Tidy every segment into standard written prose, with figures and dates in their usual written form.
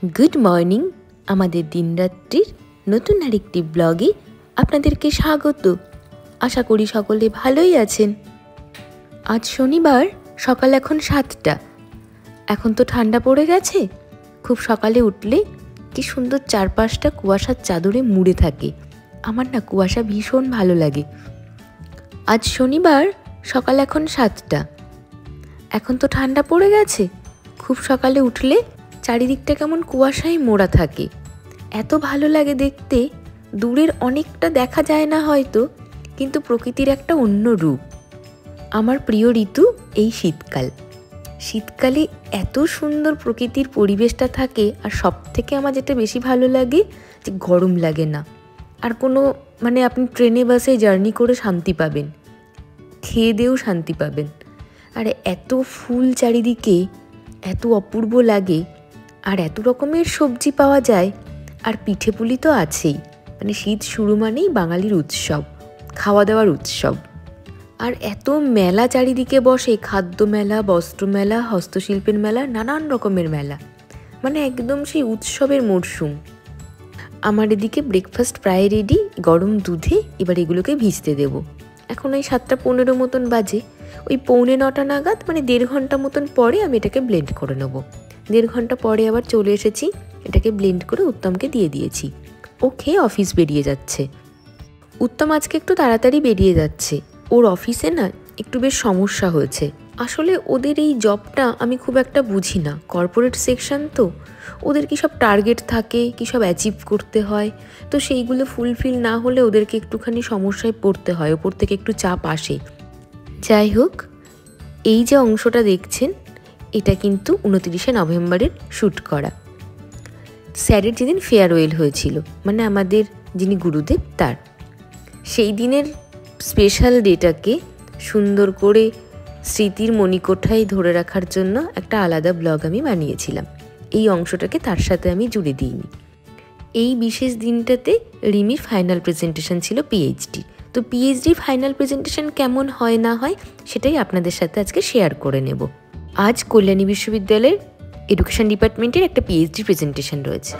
Good morning. আমাদের দিনরাত্রির নতুন আরেকটি ব্লগে আপনাদেরকে স্বাগত। আশা করি সকলে ভালোই আছেন। আজ শনিবার, সকাল এখন 7টা। এখন তো ঠান্ডা পড়ে গেছে। খুব সকালে উঠলে কি সুন্দর চারপাশটা কুয়াশার চাদরে মুড়ে থাকে। আমার না কুয়াশা ভীষণ ভালো লাগে। আজ শনিবার, সকাল এখন 7টা। এখন তো ঠান্ডা পড়ে গেছে। খুব সকালে উঠলে চারিদিকটা কেমন কুয়াশায় মোড়া থাকে। এত ভালো লাগে দেখতে। দূরের অনেকটা দেখা যায় না হয়তো, কিন্তু প্রকৃতির একটা অন্য রূপ। আমার প্রিয় ঋতু এই শীতকাল। শীতকালে এত সুন্দর প্রকৃতির পরিবেশটা থাকে। আর সব থেকে আমার যেটা বেশি ভালো লাগে যে গরম লাগে না। আর কোনো আপনি ট্রেনে বাসে জার্নি করে শান্তি পাবেন, খেয়ে দিয়েও শান্তি পাবেন। আর এত ফুল চারিদিকে, এত অপূর্ব লাগে। আর এত রকমের সবজি পাওয়া যায়। আর পিঠে পুলি তো আছেই। শীত শুরু মানেই বাঙালির উৎসব, খাওয়া দাওয়ার উৎসব। আর এত মেলা চারিদিকে বসে, খাদ্য মেলা, বস্ত্র মেলা, হস্তশিল্পের মেলা, নানান রকমের মেলা। একদম সেই উৎসবের মরশুম। আমার এদিকে ব্রেকফাস্ট প্রায় রেডি, গরম দুধে। এবার এগুলোকে ভিজতে দেব। এখন ওই 7:15 মতন বাজে। ওই 8:45 নাগাদ 1.5 ঘন্টা মতন পরে আমি এটাকে ব্লেন্ড করে নেব। 1.5 ঘন্টা পরে আবার চলে এসেছি, এটাকে ব্লেন্ড করে উত্তমকে দিয়ে দিয়েছি। ও খেয়ে অফিস বেরিয়ে যাচ্ছে। উত্তম আজকে একটু তাড়াতাড়ি বেরিয়ে যাচ্ছে। ওর অফিসে না একটু বেশ সমস্যা হয়েছে। আসলে ওদের এই জবটা আমি খুব একটা বুঝি না। কর্পোরেট সেকশন তো, ওদের কী সব টার্গেট থাকে, কী সব অ্যাচিভ করতে হয়। তো সেইগুলো ফুলফিল না হলে ওদেরকে একটুখানি সমস্যায় পড়তে হয়, ওপর থেকে একটু চাপ আসে। যাই হোক, এই যে অংশটা দেখছেন, এটা কিন্তু 29শে নভেম্বরের শ্যুট করা। স্যারের যেদিন ফেয়ারওয়েল হয়েছিল, আমাদের যিনি গুরুদেব তার, সেই দিনের স্পেশাল ডেটাকে সুন্দর করে স্মৃতির মণিকোঠায় ধরে রাখার জন্য একটা আলাদা ব্লগ আমি বানিয়েছিলাম। এই অংশটাকে তার সাথে আমি জুড়ে দিইনি। এই বিশেষ দিনটাতে রিমির ফাইনাল প্রেজেন্টেশন ছিল পিএইচডি। তো পিএইচডি ফাইনাল প্রেজেন্টেশন কেমন হয় না হয় সেটাই আপনাদের সাথে আজকে শেয়ার করে নেব। আজ কল্যাণী বিশ্ববিদ্যালয়ের এডুকেশন ডিপার্টমেন্টের একটা পিএইচডি প্রেজেন্টেশন রয়েছে।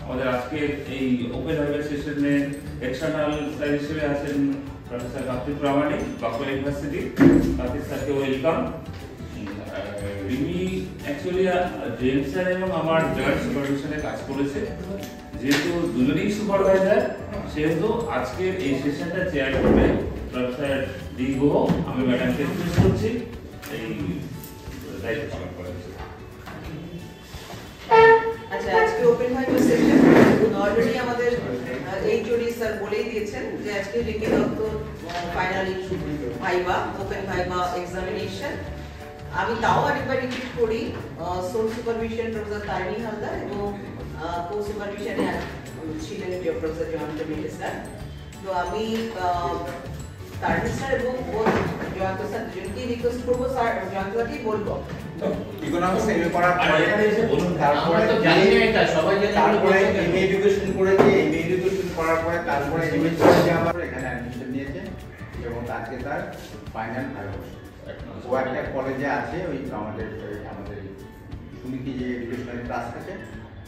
আমাদের আজকের এই ওপেন হাইওয়ে সেশনে এক্সটার্নাল স্যার হিসেবে আছেন প্রফেসর কার্তিক প্রামাণিক, বাঁকুড়া ইউনিভার্সিটি। কার্তিক স্যারকে welcome. Rimi actually James sir এবং আমার জয়েন্ট সুপারভিশনে কাজ করেছে। যেহেতু দুজনেই সুপারভাইজার, সেহেতু আজকের এই সেশনটা চেয়ার করবে প্রফেসর ডি গুহ। আমি ম্যাডামকে রিকোয়েস্ট করছি এই দায়িত্ব পালন করার জন্য। আচ্ছা, আজকে ওপেন হাইওয়ে সেশন অলরেডি আমাদের এইচওডি স্যার বলেই দিয়েছেন যে আজকে Rimi Dutta final viva, open viva examination. আমি তাও আরেকবার রিপিট করি, source supervision professor Tarini Haldar এবং কো সুপারভিশনে ছিলেন প্রফেসর জয়ন্ত মিলে স্যার। তো আমি তারিণী স্যার এবং জয়ন্ত স্যার দুজনকেই রিকোয়েস্ট করবো। স্যার জয়ন্তকেই বলবো ইকোনমিক্স এমএ করার পরে তারপরে জানি না এটা সবাই জানে, তারপরে এমএ এডুকেশন করেছে। এমএ এডুকেশন করার পরে তারপরে এমএ করেছে, আবার এখানে অ্যাডমিশন নিয়েছে এবং আজকে তার ফাইনাল ভাইবা। ও একটা কলেজে আছে, ওই আমাদের সুনীতি যে এডুকেশনাল ট্রাস্ট আছে,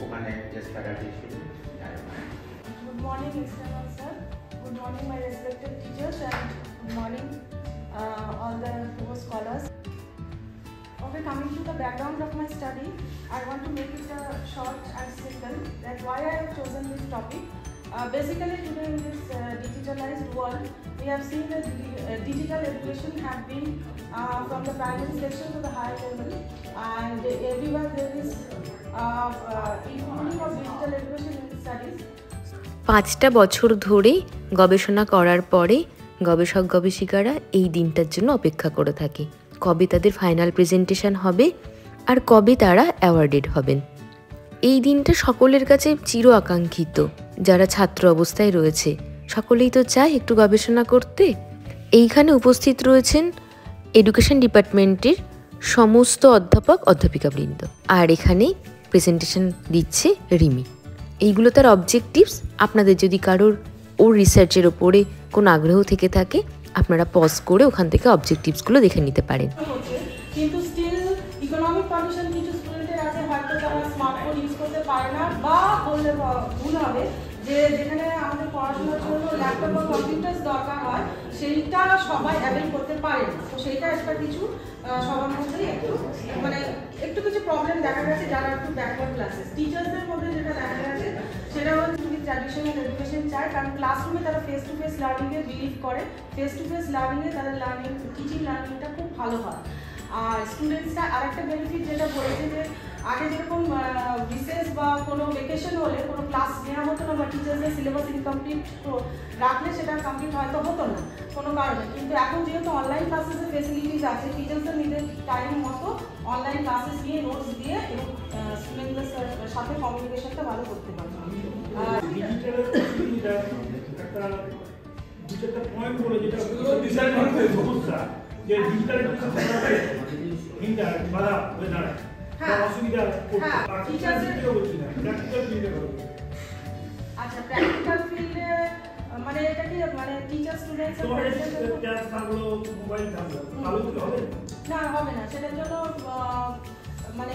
ওখানে গেস্ট ফ্যাকাল্টি হিসেবে। Good morning, external sir. Good morning, my respected teachers, and good morning, all the scholars. Okay, coming to the background of my study, I want to make it short and simple that why I have chosen this topic. Basically, today in this digitalized world, we have seen that digital education have been from the primary section to the higher level, and everywhere there is including of digital education in studies. 5টা বছর ধরে গবেষণা করার পরে গবেষক গবেষিকারা এই দিনটার জন্য অপেক্ষা করে থাকে। কবে তাদের ফাইনাল প্রেজেন্টেশন হবে আর কবে তারা অ্যাওয়ার্ডেড হবেন। এই দিনটা সকলের কাছে চির আকাঙ্ক্ষিত। যারা ছাত্র অবস্থায় রয়েছে সকলেই তো চায় একটু গবেষণা করতে। এইখানে উপস্থিত রয়েছেন এডুকেশন ডিপার্টমেন্টের সমস্ত অধ্যাপক অধ্যাপিকাবৃন্দ। আর এখানে প্রেজেন্টেশন দিচ্ছে রিমি। এইগুলো তার অবজেক্টিভস। আপনাদের যদি কারোর ওর রিসার্চের ওপরে কোনো আগ্রহ থেকে থাকে, আপনারা পজ করে ওখান থেকে অবজেক্টিভসগুলো দেখে নিতে পারেন। কিন্তু স্টিল বললে ভুল হবে, যে যেখানে আমাদের পড়াশোনার জন্য ল্যাপটপ বা কম্পিউটার দরকার হয় সেইটা সবাই অ্যাভেল করতে পারে না। তো সেইটা একটা কিছু সবার মধ্যেই একটু কিছু প্রবলেম দেখা গেছে যারা একটু ব্যাকওয়ার্ড ক্লাসেস। টিচারদের মধ্যে যেটা দেখা গেছে সেটা হচ্ছে তুমি ট্র্যাডিশনাল এডুকেশন চায়, কারণ ক্লাসরুমে তারা ফেস টু ফেস লার্নিংয়ে বিলিভ করে, ফেস টু ফেস লার্নিংয়ে তাদের টিচিং লার্নিংটা খুব ভালো হয়। আর স্টুডেন্টসরা আরেকটা বেনিফিট যেটা বলেছে যে আগে যেরকম রিসেস বা কোনো ভেকেশন হলে কোনো ক্লাস নেওয়া হতো না বা টিচার্সদের সিলেবাস ইনকমপ্লিট রাখলে সেটা কমপ্লিট হয়তো হতো না কোনো কারণে, কিন্তু এখন যেহেতু অনলাইন ক্লাসেসের ফেসিলিটিস আছে, টিচার্সদের নিজের টাইম মতো অনলাইন ক্লাসেস দিয়ে নোটস দিয়ে এবং স্টুডেন্টদের সাথে কমিউনিকেশনটা ভালো করতে পারে। আচ্ছা, প্র্যাকটিক্যাল ফিল্ডে মানে এটা কি মানে টিচার স্টুডেন্টস না হবে না, সেটার জন্য মানে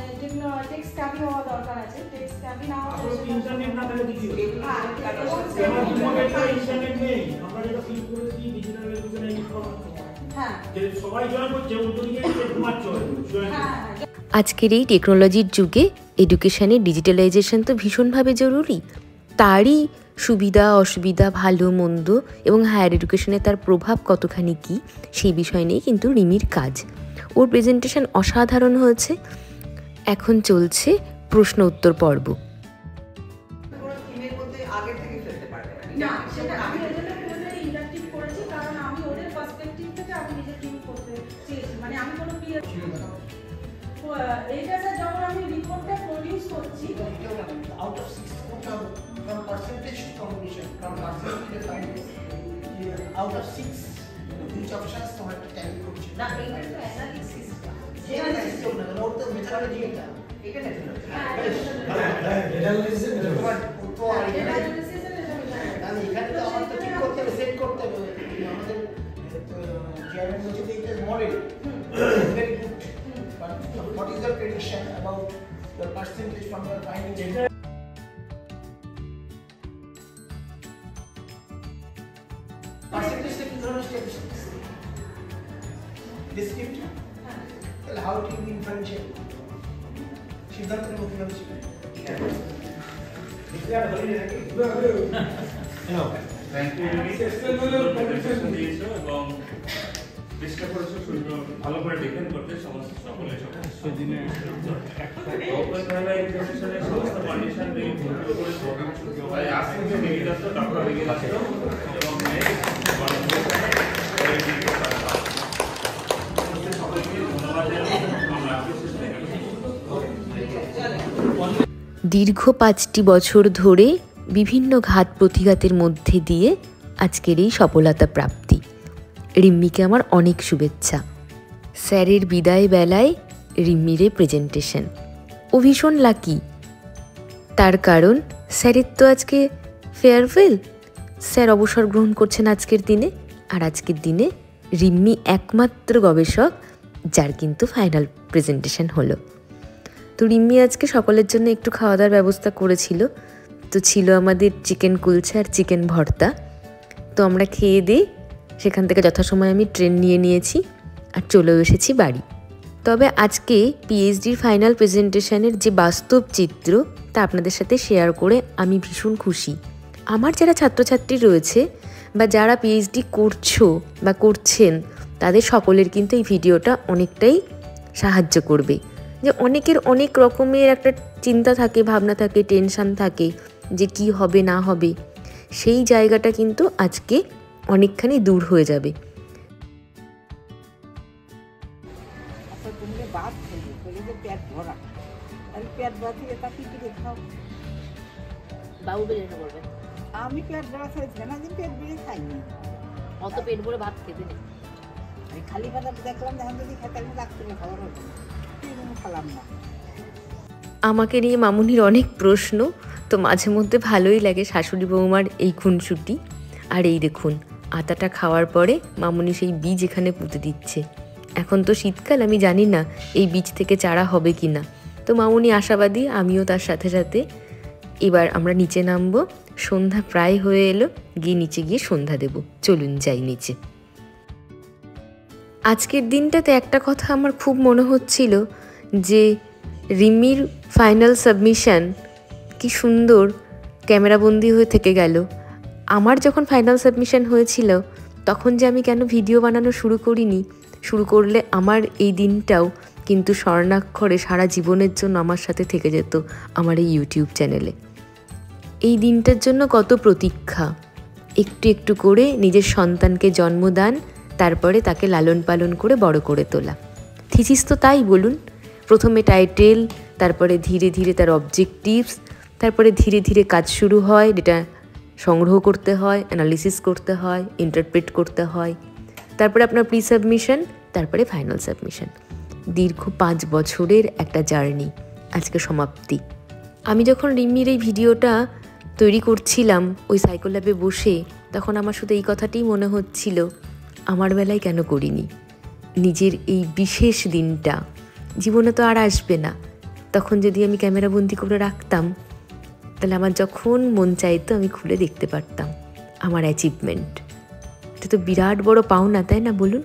টেক্সট ক্যাপি হওয়া দরকার আছে। টেক্সট ক্যাপি না হলে ইন্টারনেট না থাকলে কি হবে? ইন্টারনেট নেই, আমরা যেটা ফিল করেছি ডিজিটাল এডুকেশনে সবাই জয়েন করছে, উল্টোদিকে ঘুমাচ্ছে। আজকের এই টেকনোলজির যুগে এডুকেশানে ডিজিটালাইজেশন তো ভীষণভাবে জরুরি। তারই সুবিধা অসুবিধা, ভালো মন্দ এবং হায়ার এডুকেশনে তার প্রভাব কতখানি কী সেই বিষয় নিয়ে কিন্তু রিমির কাজ। ওর প্রেজেন্টেশন অসাধারণ হয়েছে। এখন চলছে প্রশ্ন উত্তর পর্ব। না, সেটা আমি এজন্য পুরোটাই ইন্টারঅ্যাক্টিভ করেছি, কারণ আমি ওদের পার্সপেক্টিভ থেকে আমি নিজে টিম করতে চেয়েছি। মানে আমি কোনো পিয়ার এইটা স্যার যখন আমি রিপোর্টটা প্রডিউস করছি out of 6 from percentage combination from percentage defined out of 6 which options তোমার ট্যালি করছে না, এইটা তো অ্যানালিসিস। অ্যানালিসিস তো না, ওর তো মেথডোলজি এটা তাহলে এখানে তো আমার তো ঠিক করতে হবে, সেট করতে হবে। আমাদের চেয়ারম্যান বলছে যে এটা model very good, but what is the prediction about the percentage from the finding? পার্সেন্টেজটা কি ধরনের স্ট্যাটিস্টিক্স? ডিসক্রিপটিভ। তাহলে হাউ টু বি ইনফারেন্সিয়াল সিদ্ধান্ত নেব কিভাবে শিখবে? এবং চেষ্টা করেছো ভালো করে ডিফেন্ড করতে সমস্ত সকলের সমস্ত কন্ডিশন ভাই আসছে যে বিগত ডক্টর বিগত এবং দীর্ঘ 5টি বছর ধরে বিভিন্ন ঘাত প্রতিঘাতের মধ্যে দিয়ে আজকের এই সফলতা প্রাপ্তি। রিম্মিকে আমার অনেক শুভেচ্ছা। স্যারের বিদায় বেলায় রিম্মির প্রেজেন্টেশন, ও ভীষণ লাকি। তার কারণ স্যারের তো আজকে ফেয়ারওয়েল, স্যার অবসর গ্রহণ করছেন আজকের দিনে। আর আজকের দিনে রিম্মি একমাত্র গবেষক যার কিন্তু ফাইনাল প্রেজেন্টেশন হলো। তো রিম্মি আজকে সকলের জন্য একটু খাওয়া দাওয়ার ব্যবস্থা করেছিল। তো ছিল আমাদের চিকেন কুলচা আর চিকেন ভর্তা। তো আমরা খেয়ে দিই, সেখান থেকে যথাসময়ে আমি ট্রেন নিয়ে নিয়েছি আর চলেও এসেছি বাড়ি। তবে আজকে পিএইচডির ফাইনাল প্রেজেন্টেশনের যে বাস্তব চিত্র তা আপনাদের সাথে শেয়ার করে আমি ভীষণ খুশি। আমার যারা ছাত্রছাত্রী রয়েছে বা যারা পিএইচডি করছো বা করছেন তাদের সকলের কিন্তু এই ভিডিওটা অনেকটাই সাহায্য করবে। যে অনেকের অনেক রকমের একটা চিন্তা থাকে, ভাবনা থাকে, টেনশান থাকে যে কি হবে না হবে, সেই জায়গাটা কিন্তু আজকে অনেকখানি দূর হয়ে যাবে। আমি পেট ভরা খাইছি না, দিন পেট ভরে খাইনি, অত পেট ভরে ভাত খেতে নেই। আমি খালি ভাত দেখলাম, এখন যদি খেতে আমি ডাক্তারে খাবার হতো খেলাম না। আমাকে নিয়ে মামুনির অনেক প্রশ্ন, তো মাঝে মধ্যে ভালোই লাগে শাশুড়ি বৌমার এই খুনসুটি। আর এই দেখুন আটাটা খাওয়ার পরে মামুনি সেই বীজ এখানে পুঁতে দিচ্ছে। এখন তো শীতকাল, আমি জানি না এই বীজ থেকে চারা হবে কি না। তো মামুনি আশাবাদী, আমিও তার সাথে সাথে। এবার আমরা নিচে নামবো, সন্ধ্যা প্রায় হয়ে এলো, গিয়ে নিচে গিয়ে সন্ধ্যা দেব। চলুন যাই নিচে। আজকের দিনটাতে একটা কথা আমার খুব মনে হচ্ছিল যে রিমির ফাইনাল সাবমিশন কি সুন্দর ক্যামেরাবন্দি হয়ে থেকে গেল। আমার যখন ফাইনাল সাবমিশন হয়েছিল তখন যে আমি কেন ভিডিও বানানো শুরু করলে আমার এই দিনটাও কিন্তু স্বর্ণাক্ষরে সারা জীবনের জন্য আমার সাথে থেকে যেত আমার এই ইউটিউব চ্যানেলে। এই দিনটার জন্য কত প্রতীক্ষা, একটু একটু করে নিজের সন্তানকে জন্মদান, তারপরে তাকে লালন পালন করে বড় করে তোলা। থিসিস তো তাই বলুন, প্রথমে টাইটেল, তারপরে ধীরে ধীরে তার অবজেক্টিভস, তারপরে ধীরে ধীরে কাজ শুরু হয়, ডেটা সংগ্রহ করতে হয়, অ্যানালিসিস করতে হয়, ইন্টারপ্রেট করতে হয়, তারপরে আপনার প্রি সাবমিশন, তারপরে ফাইনাল সাবমিশন। দীর্ঘ 5 বছরের একটা জার্নি আজকে সমাপ্তি। আমি যখন রিমির এই ভিডিওটা তৈরি করছিলাম ওই সাইকোল্যাবে বসে, তখন আমার শুধু এই কথাটাই মনে হচ্ছিল, আমার বেলায় কেন করিনি। নিজের এই বিশেষ দিনটা জীবনে তো আর আসবে না, তখন যদি আমি ক্যামেরাবন্দি করে রাখতাম তাহলে আমার যখন মন চাইতো আমি খুলে দেখতে পারতাম আমার অ্যাচিভমেন্ট। এটা তো বিরাট বড় পাওনা, তাই না বলুন?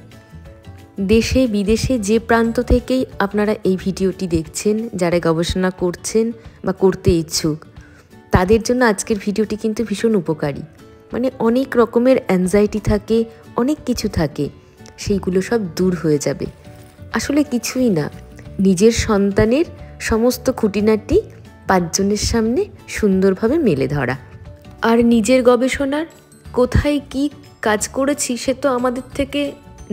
দেশে বিদেশে যে প্রান্ত থেকেই আপনারা এই ভিডিওটি দেখছেন, যারা গবেষণা করছেন বা করতে ইচ্ছুক, তাদের জন্য আজকের ভিডিওটি কিন্তু ভীষণ উপকারী। মানে অনেক রকমের অ্যাংজাইটি থাকে, অনেক কিছু থাকে, সেইগুলো সব দূর হয়ে যাবে। আসলে কিছুই না, নিজের সন্তানের সমস্ত খুঁটিনাটি 5 জনের সামনে সুন্দরভাবে মেলে ধরা। আর নিজের গবেষণার কোথায় কি কাজ করেছি সে তো আমাদের থেকে,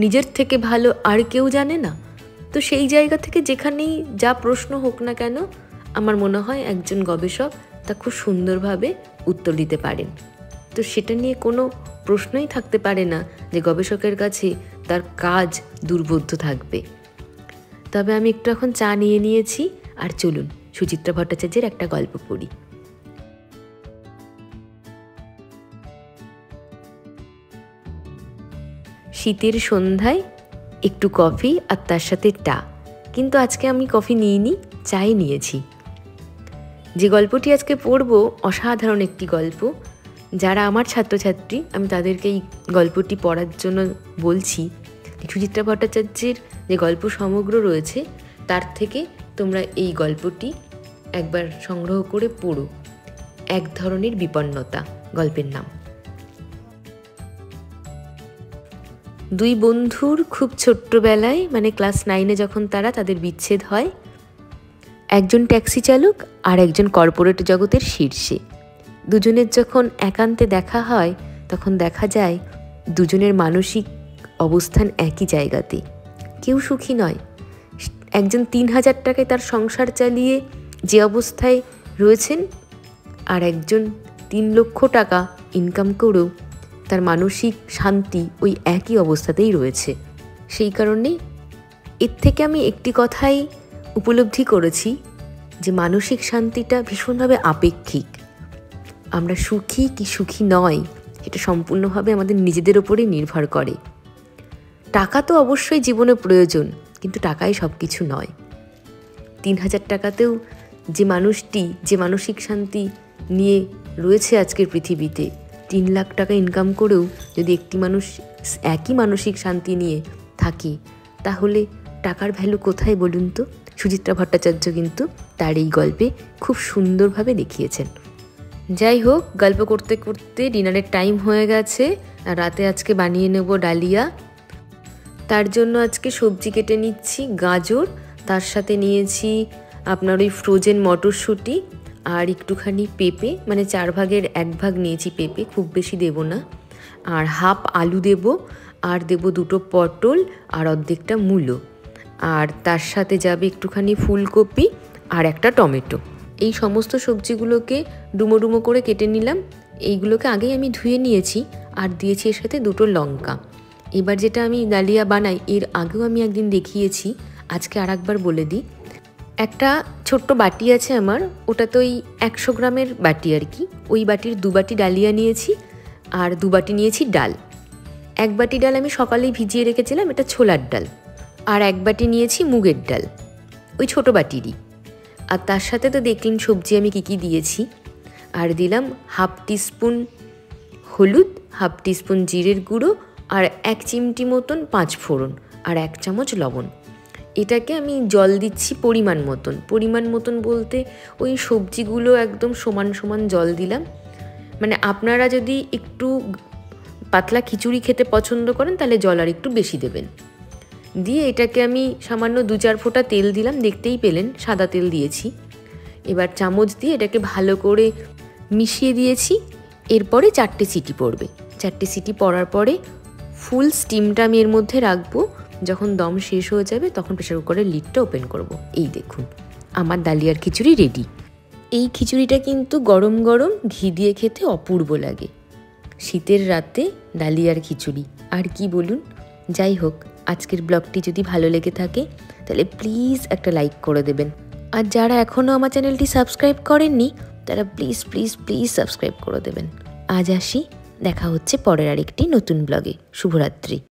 নিজের থেকে ভালো আর কেউ জানে না। তো সেই জায়গা থেকে যেখানেই যা প্রশ্ন হোক না কেন, আমার মনে হয় একজন গবেষক তা খুব সুন্দরভাবে উত্তর দিতে পারেন। তো সেটা নিয়ে কোনো প্রশ্নই থাকতে পারে না যে গবেষকের কাছে তার কাজ দুর্বোধ্য থাকবে। তবে আমি একটু এখন চা নিয়ে নিয়েছি, আর চলুন সুচিত্রা ভট্টাচার্যের একটা গল্প পড়ি। শীতের সন্ধ্যায় একটু কফি আর তার সাথে টা, কিন্তু আজকে আমি কফি নিইনি, চাই নিয়েছি। যে গল্পটি আজকে পড়ব অসাধারণ একটি গল্প। যারা আমার ছাত্রছাত্রী আমি তাদেরকে এই গল্পটি পড়ার জন্য বলছি। সুচিত্রা ভট্টাচার্যের যে গল্প সমগ্র রয়েছে তার থেকে তোমরা এই গল্পটি একবার সংগ্রহ করে পড়ো। এক ধরনের বিপন্নতা গল্পের নাম। 2 বন্ধুর খুব ছোট্টবেলায়, মানে ক্লাস 9-এ যখন তাদের বিচ্ছেদ হয়, একজন ট্যাক্সি চালক আর একজন কর্পোরেট জগতের শীর্ষে। দুজনের যখন একান্তে দেখা হয় তখন দেখা যায় দুজনের মানসিক অবস্থান একই জায়গাতে। কেউ সুখী নয়। একজন 3000 টাকায় তার সংসার চালিয়ে যে অবস্থায় রয়েছেন, আর একজন 3 লক্ষ টাকা ইনকাম করেও তার মানসিক শান্তি ওই একই অবস্থাতেই রয়েছে। সেই কারণে এর থেকে আমি একটি কথাই উপলব্ধি করেছি যে মানসিক শান্তিটা ভীষণভাবে আপেক্ষিক। আমরা সুখী কি সুখী নয় সেটা সম্পূর্ণভাবে আমাদের নিজেদের ওপরেই নির্ভর করে। টাকা তো অবশ্যই জীবনে প্রয়োজন, কিন্তু টাকাই সব কিছু নয়। 3000 টাকাতেও যে মানুষটি যে মানসিক শান্তি নিয়ে রয়েছে আজকের পৃথিবীতে, 3 লাখ টাকা ইনকাম করেও যদি একটি মানুষ একই মানসিক শান্তি নিয়ে থাকে, তাহলে টাকার ভ্যালু কোথায় বলুন তো? সুচিত্রা ভট্টাচার্য কিন্তু তার এই গল্পে খুব সুন্দরভাবে দেখিয়েছেন। যাই হোক, গল্প করতে করতে ডিনারের টাইম হয়ে গেছে, আর রাতে আজকে বানিয়ে নেব ডালিয়া। তার জন্য আজকে সবজি কেটে নিচ্ছি, গাজর, তার সাথে নিয়েছি আপনার ওই ফ্রোজেন মটরশুঁটি আর একটুখানি পেঁপে, মানে 4 ভাগের 1 ভাগ নিয়েছি পেঁপে, খুব বেশি দেব না। আর হাফ আলু দেব, আর দেব 2টো পটল আর অর্ধেকটা মূলো, আর তার সাথে যাবে একটুখানি ফুলকপি আর একটা টমেটো। এই সমস্ত সবজিগুলোকে ডুমো ডুমো করে কেটে নিলাম। এইগুলোকে আগেই আমি ধুয়ে নিয়েছি, আর দিয়েছি এর সাথে 2টো লঙ্কা। এবার যেটা আমি ডালিয়া বানাই, এর আগেও আমি একদিন দেখিয়েছি, আজকে আর একবার বলে দিই। একটা ছোট্ট বাটি আছে আমার, ওটা তো ওই 100 গ্রামের বাটি আর কি। ওই বাটির 2 বাটি ডালিয়া নিয়েছি, আর 2 বাটি নিয়েছি ডাল। 1 বাটি ডাল আমি সকালেই ভিজিয়ে রেখেছিলাম, এটা ছোলার ডাল। আর 1 বাটি নিয়েছি মুগের ডাল, ওই ছোটো বাটিরই। আর তার সাথে তো দেখলেন সবজি আমি কী কী দিয়েছি। আর দিলাম হাফ টিস্পুন হলুদ, হাফ টিস্পুন জিরের গুঁড়ো আর 1 চিমটি মতন 5 ফোড়ন আর 1 চামচ লবণ। এটাকে আমি জল দিচ্ছি পরিমাণ মতন বলতে ওই সবজিগুলো একদম সমান সমান জল দিলাম। মানে আপনারা যদি একটু পাতলা খিচুড়ি খেতে পছন্দ করেন তাহলে জল আর একটু বেশি দেবেন। দিয়ে এটাকে আমি সামান্য 2-4 ফোঁটা তেল দিলাম, দেখতেই পেলেন সাদা তেল দিয়েছি। এবার চামচ দিয়ে এটাকে ভালো করে মিশিয়ে দিয়েছি। এরপরে 4টে সিটি পড়বে। 4টে সিটি পড়ার পরে ফুল স্টিমটা আমি এর মধ্যে রাখবো। যখন দম শেষ হয়ে যাবে তখন প্রেসার কুকারের লিডটা ওপেন করব। এই দেখুন আমার ডালিয়ার খিচুড়ি রেডি। এই খিচুড়িটা কিন্তু গরম গরম ঘি দিয়ে খেতে অপূর্ব লাগে। শীতের রাতে ডালিয়ার খিচুড়ি আর কি বলুন। যাই হোক, আজকের ব্লগটি যদি ভালো লেগে থাকে তাহলে প্লিজ একটা লাইক করে দেবেন। আর যারা এখনও আমার চ্যানেলটি সাবস্ক্রাইব করেননি তারা প্লিজ প্লিজ প্লিজ সাবস্ক্রাইব করে দেবেন। আজ আসি, দেখা হচ্ছে পরের আরেকটি নতুন ব্লগে। শুভরাত্রি।